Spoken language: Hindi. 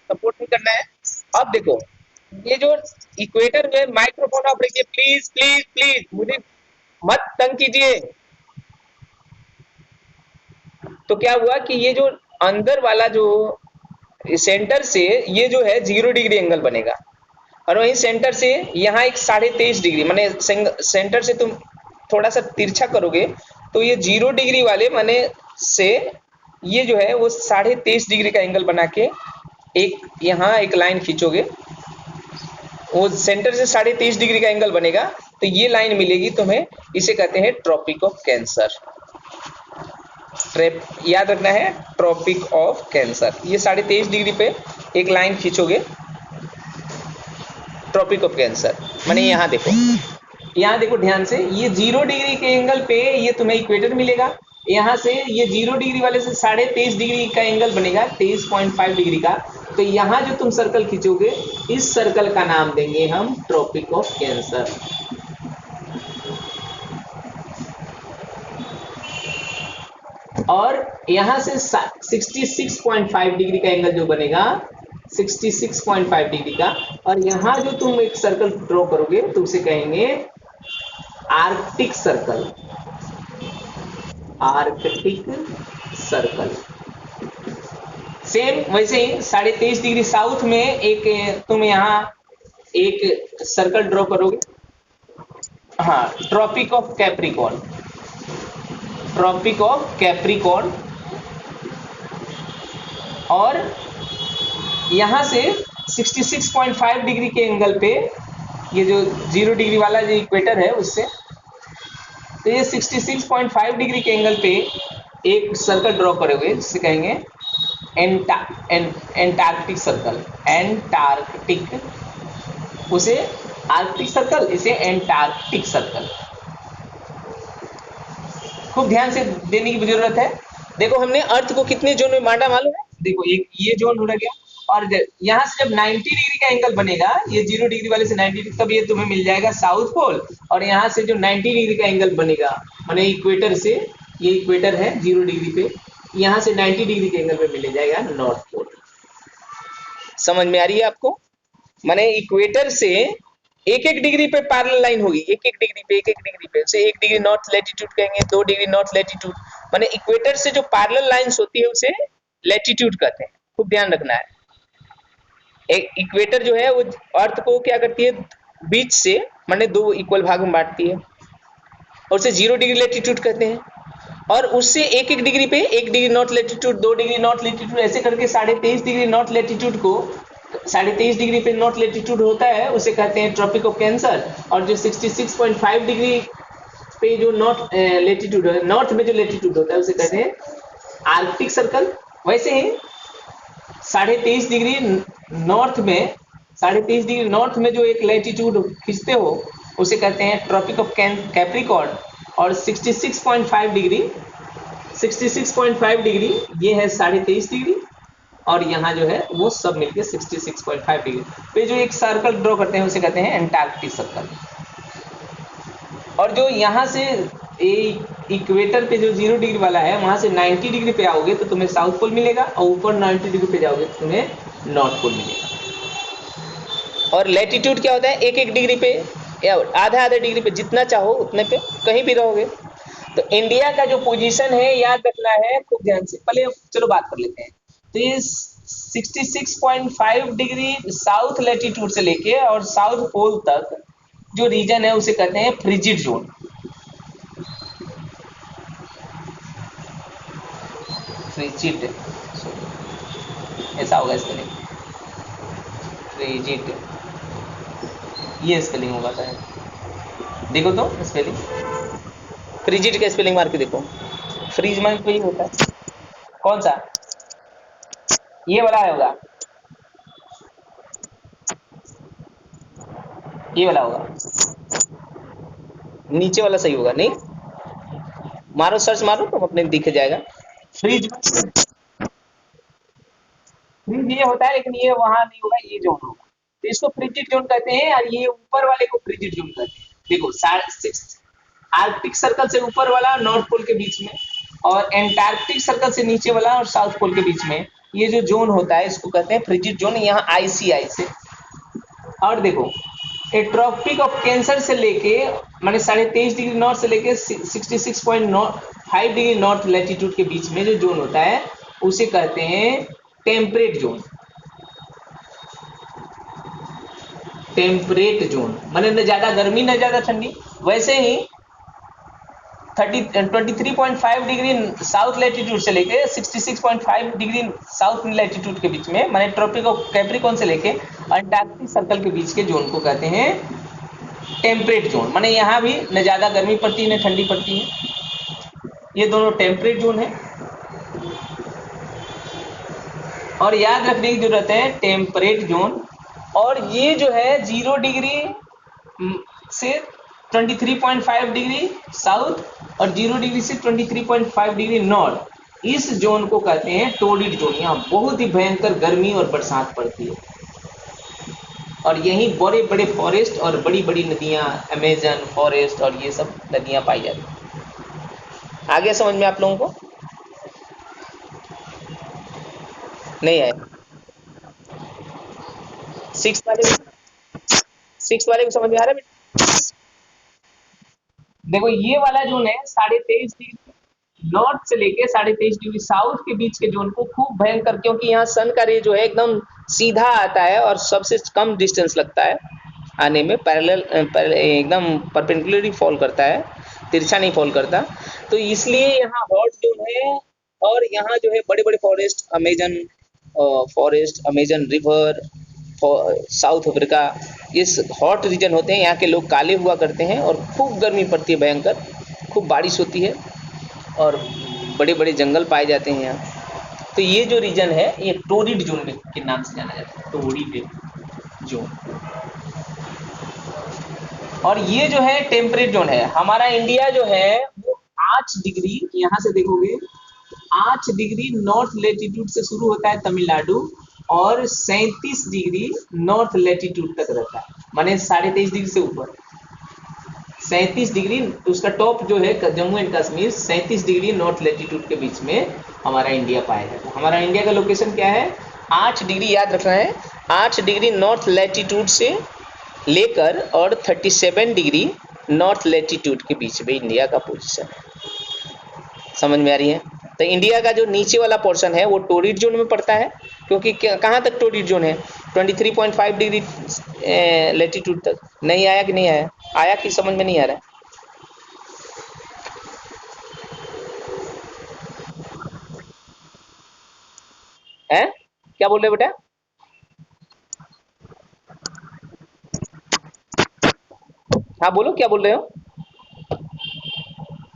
सपोर्ट नहीं करना है। अब देखो ये जो इक्वेटर में माइक्रोफोन ऑफ रखिए प्लीज प्लीज प्लीज, मुझे मत तंग कीजिए। तो क्या हुआ कि ये जो अंदर वाला जो सेंटर से ये जो है 0 डिग्री एंगल बनेगा, और वहीं सेंटर से यहाँ एक 23.5 डिग्री, माने सेंटर से तुम थोड़ा सा तिरछा करोगे तो ये 0 डिग्री वाले माने से ये जो है वो 23.5 डिग्री का एंगल बना के एक यहाँ एक लाइन खींचोगे, वो सेंटर से 23.5 डिग्री का एंगल बनेगा, तो ये लाइन मिलेगी तुम्हें, इसे कहते हैं ट्रॉपिक ऑफ कैंसर। ट्रेप याद रखना है, ट्रॉपिक ऑफ कैंसर। ये 23.5 डिग्री पे एक लाइन खींचोगे, ट्रॉपिक ऑफ कैंसर माने यहाँ देखो ध्यान से, ये 0 डिग्री के एंगल पे ये तुम्हें इक्वेटर मिलेगा, यहाँ से ये 0 डिग्री वाले से 23.5 डिग्री का एंगल बनेगा, 23.5 डिग्री का। तो यहाँ जो तुम सर्कल खींचोगे, इस सर्कल का नाम देंगे हम ट्रॉपिक ऑफ कैंसर। और यहाँ से 66.5 डिग्री का एंगल जो बनेगा, 66.5 डिग्री का, और यहाँ जो तुम एक सर्कल ड्रॉ करोगे तो उसे कहेंगे Arctic circle. Arctic circle same वैसे ही 23.5 डिग्री साउथ में एक तुम यहाँ एक सर्कल ड्रॉ करोगे, हाँ, tropic of Capricorn. Tropic of Capricorn, और यहाँ से 66.5 डिग्री के एंगल पे ये जो 0 डिग्री वाला जो इक्वेटर है उससे, तो ये 66.5 डिग्री के एंगल पे एक सर्कल ड्रॉ करोगे जिसे कहेंगे एंटार्क्टिक सर्कल। एंटार्क्टिक, उसे आर्कटिक सर्कल, इसे एंटार्क्टिक सर्कल। खूब ध्यान से देने की जरूरत है। देखो हमने अर्थ को कितने जोन में बांटा मालूम है? देखो एक ये जोन उड़ गया, और यहाँ से जब 90 डिग्री का एंगल बनेगा, ये 0 डिग्री वाले से 90 डिग्री, तब ये तुम्हें मिल जाएगा साउथ पोल। और यहाँ से जो 90 डिग्री का एंगल बनेगा, माने इक्वेटर से, ये इक्वेटर है 0 डिग्री पे, यहाँ से 90 डिग्री के एंगल पे मिल जाएगा नॉर्थ पोल। समझ में आ रही है आपको? माने इक्वेटर से एक एक डिग्री पे पैरेलल लाइन होगी, एक एक डिग्री पे, एक एक डिग्री पे, उसे 1 डिग्री नॉर्थ लैटिट्यूड कहेंगे, 2 डिग्री नॉर्थ लैटिट्यूड, माने इक्वेटर से जो पैरेलल लाइंस होती है उसे लैटिट्यूड कहते हैं। खूब ध्यान रखना है। एक इक्वेटर जो है वो अर्थ को क्या करती है, बीच से माने 2 इक्वल भाग में बांटती है, और उसे 0 डिग्री लैटिट्यूड कहते हैं। और उससे एक एक डिग्री पे 1 degree north latitude, 2 degree north latitude, ऐसे करके 23.5 डिग्री नॉर्थ लैटिट्यूड को, 23.5 डिग्री पे नॉर्थ लैटिट्यूड होता है, उसे कहते हैं ट्रॉपिक ऑफ कैंसर। और जो 66.5 डिग्री पे जो नॉर्थ लैटिट्यूड है, नॉर्थ में जो लैटिट्यूड होता है, उसे कहते हैं आर्कटिक सर्कल। वैसे ही 23.5 डिग्री नॉर्थ में, 23.5 डिग्री नॉर्थ में जो एक लैटिट्यूड खींचते हो, उसे कहते हैं ट्रॉपिक ऑफ कैप्रिकॉर्न। और 66.5 डिग्री, 66.5 डिग्री ये है 23.5 डिग्री, और यहाँ जो है वो सब मिलके 66.5 डिग्री पे जो एक सर्कल ड्रॉ करते हैं उसे कहते हैं एंटार्क्टिक सर्कल। और जो यहाँ से इक्वेटर पे जो 0 डिग्री वाला है, वहां से 90 डिग्री पे आओगे तो तुम्हें साउथ पोल मिलेगा, और ऊपर 90 डिग्री पे जाओगे तो तुम्हें नॉर्थ पोल मिलेगा। और लैटिट्यूड क्या होता है, एक एक डिग्री पे या आधा आधा डिग्री पे, जितना चाहो उतने पे कहीं भी रहोगे। तो इंडिया का जो पोजीशन है याद रखना है खूब ध्यान से। पहले चलो बात कर लेते हैं। तो ये 66.5 डिग्री साउथ लैटिट्यूड से लेके और साउथ पोल तक जो रीजन है उसे कहते हैं फ्रिजिड जोन। फ्रिजिड, ऐसा होगा स्पेलिंग, फ्रिजिड, ये स्पेलिंग होगा था। देखो तो स्पेलिंग, फ्रिजिड का स्पेलिंग मार के देखो। फ्रीज में तो ये होता है, कौन सा, ये वाला होगा, ये वाला होगा, नीचे वाला सही होगा नहीं? मारो सर्च मारो तो अपने दिख जाएगा। फ्रीज, फ्रीज ये होता है, लेकिन ये वहां नहीं होगा, ये जोन होगा, तो इसको फ्रिजिड जोन कहते हैं, और ये ऊपर वाले को फ्रिजिड जोन कहते हैं। देखो आर्कटिक सर्कल से ऊपर वाला नॉर्थ पोल के बीच में, और एंटार्क्टिक सर्कल से नीचे वाला और साउथ पोल के बीच में ये जो जोन होता है इसको कहते हैं फ्रिजिड जोन, यहाँ ICI से। और देखो ट्रॉपिक ऑफ कैंसर से लेके माने 23.5 डिग्री नॉर्थ से लेके 66.5 डिग्री नॉर्थ लैटिट्यूड के बीच में जो जोन होता है उसे कहते हैं टेम्परेट जोन। टेम्परेट जोन माने न ज्यादा गर्मी न ज्यादा ठंडी। वैसे ही 23.5 डिग्री साउथ लैटिट्यूड से लेके 66.5 डिग्री साउथ लैटिट्यूड के बीच में माने ट्रॉपिक ऑफ कैप्रिकॉन से लेके अंटार्कटिक सर्कल के बीच के जोन को कहते हैं टेम्परेट जोन। माने यहाँ भी न ज्यादा गर्मी पड़ती है न ठंडी पड़ती है, ये दोनों टेम्परेट जोन है। और याद रखने की जरूरत है टेम्परेट जोन, और ये जो है 0 डिग्री से 23.5 डिग्री साउथ और 0 डिग्री से 23.5 डिग्री नॉर्थ, इस जोन को कहते हैं टोरिड जोन। यहाँ बहुत ही भयंकर गर्मी और बरसात पड़ती है, और यहीं बड़े बड़े फॉरेस्ट और बड़ी बड़ी नदियां, अमेजन फॉरेस्ट और ये सब नदियां पाई जाती हैं। आगे समझ में आप लोगों को नहीं आया? सिक्स वाले को समझ में आ रहा है? देखो ये वाला जोन है 23.5 डिग्री नॉर्थ से लेके 23.5 डिग्री साउथ के बीच के जोन को खूब भयंकर, क्योंकि यहाँ सन का रे जो है एकदम सीधा आता है और सबसे कम डिस्टेंस लगता है आने में, पैरेलल एकदम परपेंडिकुलरली फॉल करता है, तिरछा नहीं फॉल करता, तो इसलिए यहाँ हॉट जोन है। और यहाँ जो है बड़े बड़े forest, Amazon forest, Amazon river, south Africa, इस हॉट रीजन होते हैं। यहाँ के लोग काले हुआ करते हैं और खूब गर्मी पड़ती है भयंकर, खूब बारिश होती है और बड़े बड़े जंगल पाए जाते हैं यहाँ। तो ये जो रीजन है ये टोरिड जोन के नाम से जाना जाता है, टोरिड जोन। और ये जो है टेम्परेट जोन है। हमारा इंडिया जो है वो 8 डिग्री, यहाँ से देखोगे 8 डिग्री नॉर्थ लेटीट्यूड से शुरू होता है तमिलनाडु, और 37 डिग्री नॉर्थ लेटीट्यूड तक रहता है, माने 23.5 डिग्री से ऊपर 37 डिग्री, उसका टॉप जो है Jammu and Kashmir 37 degree north latitude के बीच में हमारा इंडिया पाया जाता है। हमारा इंडिया का लोकेशन क्या है? 8 डिग्री, याद रखना है 8 डिग्री नॉर्थ लेटीट्यूड से लेकर और 37 डिग्री नॉर्थ लेटीट्यूड के बीच में इंडिया का पोजीशन है। समझ में आ रही है? तो इंडिया का जो नीचे वाला पोर्शन है वो टोरिड जोन में पड़ता है, क्योंकि कहाँ तक टोरिड जोन है? 23.5 डिग्री लेटीट्यूड तक। नहीं आया कि नहीं आया? आया कि समझ में नहीं आ रहा है? क्या बोल रहे हो बेटा? हाँ बोलो, क्या बोल रहे हो?